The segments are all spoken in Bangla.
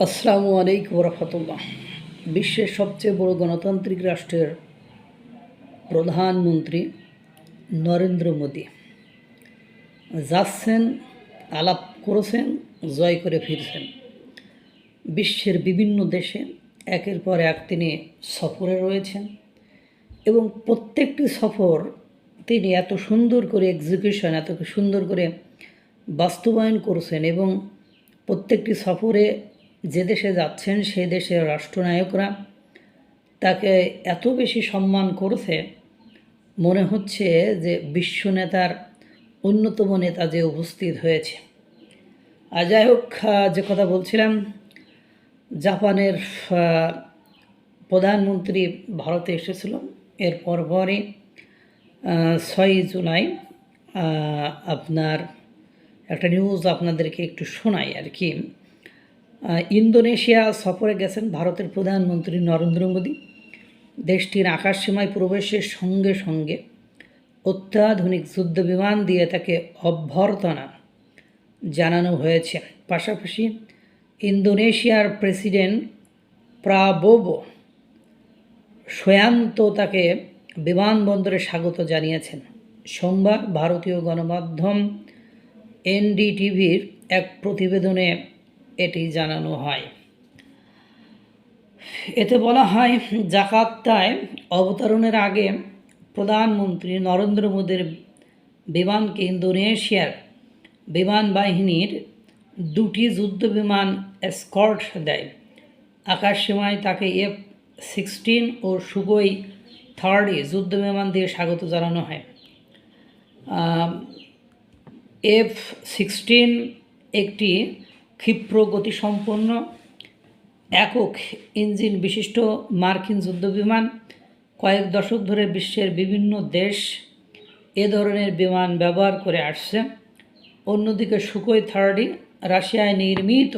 আসসালামু আলাইকুম রহমতুল্লাহ। বিশ্বের সবচেয়ে বড় গণতান্ত্রিক রাষ্ট্রের প্রধানমন্ত্রী নরেন্দ্র মোদী যাচ্ছেন, আলাপ করেছেন, জয় করে ফিরছেন। বিশ্বের বিভিন্ন দেশে একের পর এক তিনি সফরে রয়েছেন এবং প্রত্যেকটি সফর তিনি এত সুন্দর করে এত সুন্দর করে বাস্তবায়ন করছেন এবং প্রত্যেকটি সফরে যে দেশে যাচ্ছেন সে দেশের রাষ্ট্রনায়করা তাকে এত বেশি সম্মান করেছে, মনে হচ্ছে যে বিশ্ব নেতার অন্যতম নেতা যে উপস্থিত হয়েছে। আর যাই হোক, যে কথা বলছিলাম, জাপানের প্রধানমন্ত্রী ভারতে এসেছিল। এর পরপরই 6 জুলাই আপনার একটা নিউজ আপনাদেরকে একটু শোনাই আর কি। ইন্দোনেশিয়া সফরে গেছেন ভারতের প্রধানমন্ত্রী নরেন্দ্র মোদী। দেশটির আকাশসীমায় প্রবেশের সঙ্গে সঙ্গে অত্যাধুনিক যুদ্ধবিমান দিয়ে তাকে অভ্যর্থনা জানানো হয়েছে। পাশাপাশি ইন্দোনেশিয়ার প্রেসিডেন্ট প্রাবোবো সুবিয়ান্তো তাকে বিমানবন্দরে স্বাগত জানিয়েছেন। সোমবার ভারতীয় গণমাধ্যম এনডিটিভির এক প্রতিবেদনে এটি জানানো হয়। এতে বলা হয়, জাকার্তায় অবতরণের আগে প্রধানমন্ত্রী নরেন্দ্র মোদীর বিমানকে ইন্দোনেশিয়ার বিমান বাহিনীর 2টি যুদ্ধবিমান এসকর্ট দেয়। আকাশসীমায় তাকে F-16 ও সুখোই 30 যুদ্ধবিমান দিয়ে স্বাগত জানানো হয়। F-16 একটি ক্ষিপ্র গতিসম্পন্ন একক ইঞ্জিন বিশিষ্ট মার্কিন যুদ্ধবিমান। কয়েক দশক ধরে বিশ্বের বিভিন্ন দেশ এ ধরনের বিমান ব্যবহার করে আসছে। অন্যদিকে সুখোই 30 রাশিয়ায় নির্মিত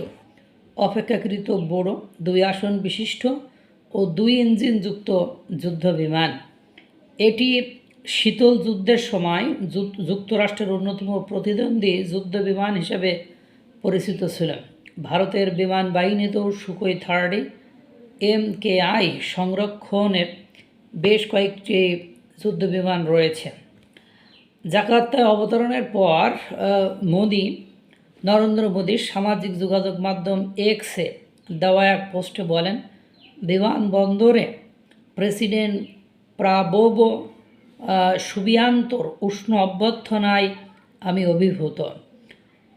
অপেক্ষাকৃত বড় 2 আসন বিশিষ্ট ও 2 ইঞ্জিনযুক্ত যুদ্ধবিমান। এটি শীতল যুদ্ধের সময় যুক্তরাষ্ট্রের অন্যতম প্রতিদ্বন্দ্বী যুদ্ধবিমান হিসেবে পরিচিত ছিল। ভারতের বিমান বাহিনীতেও সুখোই 30 MKI সংরক্ষণের বেশ কয়েকটি যুদ্ধবিমান রয়েছে। জাকার্তায় অবতরণের পর নরেন্দ্র মোদীর সামাজিক যোগাযোগ মাধ্যম এক্সে দেওয়া এক পোস্টে বলেন, বিমানবন্দরে প্রেসিডেন্ট প্রাবোবো সুবিয়ান্তোর উষ্ণ অভ্যর্থনায় আমি অভিভূত।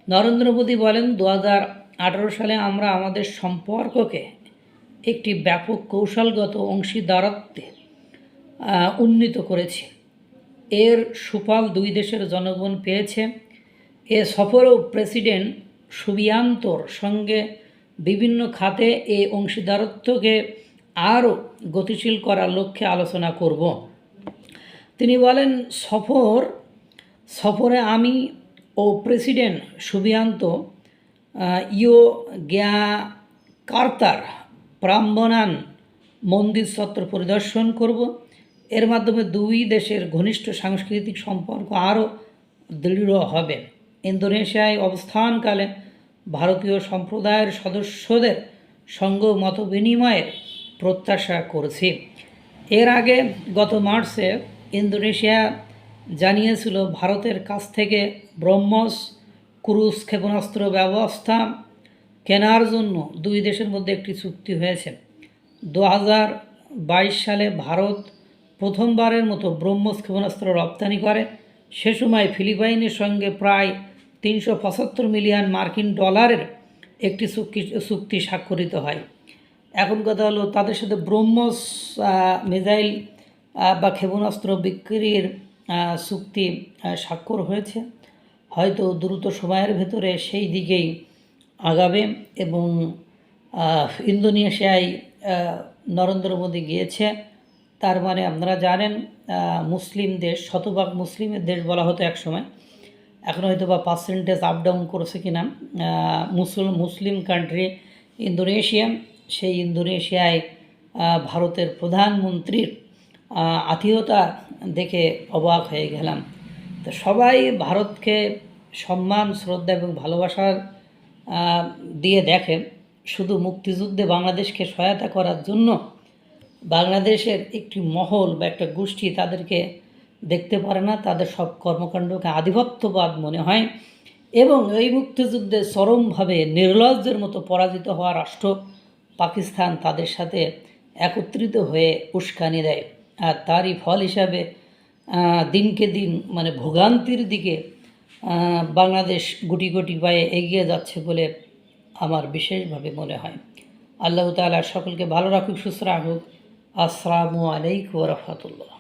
নরেন্দ্র মোদী বলেন, 2018 সালে আমরা আমাদের সম্পর্ককে একটি ব্যাপক কৌশলগত অংশীদারত্বে উন্নীত করেছি। এর সুফল 2 দেশের জনগণ পেয়েছে। এ সফরেও প্রেসিডেন্ট সুবিয়ান্তোর সঙ্গে বিভিন্ন খাতে এই অংশীদারত্বকে আরও গতিশীল করার লক্ষ্যে আলোচনা করব। তিনি বলেন, সফরে আমি ও প্রেসিডেন্ট সুবিয়ান্তো ইয়োগ্যাকার্তার প্রাম্বনান মন্দির চত্বর পরিদর্শন করব। এর মাধ্যমে 2 দেশের ঘনিষ্ঠ সাংস্কৃতিক সম্পর্ক আরও দৃঢ় হবে। ইন্দোনেশিয়ায় অবস্থানকালে ভারতীয় সম্প্রদায়ের সদস্যদের সঙ্গে মতবিনিময়ের প্রত্যাশা করেছি। এর আগে গত মার্চে ইন্দোনেশিয়া জানিয়েছিল ভারতের কাছ থেকে ব্রহ্মস ক্রুজ ক্ষেপণাস্ত্র ব্যবস্থা কেনার জন্য 2 দেশের মধ্যে একটি চুক্তি হয়েছে। 2022 সালে ভারত প্রথমবারের মতো ব্রহ্মস ক্ষেপণাস্ত্র রপ্তানি করে। সে সময় ফিলিপাইনের সঙ্গে প্রায় 375 মিলিয়ন মার্কিন ডলারের একটি চুক্তি স্বাক্ষরিত হয়। এখন কথা হলো, তাদের সাথে ব্রহ্মস মিসাইল বা ক্ষেপণাস্ত্র বিক্রির চুক্তি স্বাক্ষর হয়েছে। হয়তো দ্রুত সময়ের ভেতরে সেই দিকেই আগাবে এবং ইন্দোনেশিয়ায় নরেন্দ্র মোদী গিয়েছে। তার মানে আপনারা জানেন, মুসলিম দেশ, শতভাগ মুসলিমের দেশ বলা হতো এক সময়, এখন হয়তো বা পার্সেন্টেজ আপ ডাউন করেছে কিনা। মুসলিম কান্ট্রি ইন্দোনেশিয়া, সেই ইন্দোনেশিয়ায় ভারতের প্রধানমন্ত্রীর আতিথেয়তা দেখে অবাক হয়ে গেলাম। তো সবাই ভারতকে সম্মান, শ্রদ্ধা এবং ভালোবাসার দিয়ে দেখে। শুধু মুক্তিযুদ্ধে বাংলাদেশকে সহায়তা করার জন্য বাংলাদেশের একটি মহল বা একটা গোষ্ঠী তাদেরকে দেখতে পারে না, তাদের সব কর্মকাণ্ডকে আধিপত্যবাদ মনে হয় এবং এই মুক্তিযুদ্ধে চরমভাবে নির্লজ্জের মতো পরাজিত হওয়া রাষ্ট্র পাকিস্তান তাদের সাথে একত্রিত হয়ে উস্কানি দেয়। আর তারই ফল হিসাবে দিনকে দিন মানে ভোগান্তির দিকে বাংলাদেশ গুটি গুটি পায়ে এগিয়ে যাচ্ছে বলে আমার বিশেষভাবে মনে হয়। আল্লাহ তাআলা সকলকে ভালো রাখুক, সুস্থ রাখুক। আসসালামু আলাইকুম ওয়া রাহমাতুল্লাহ।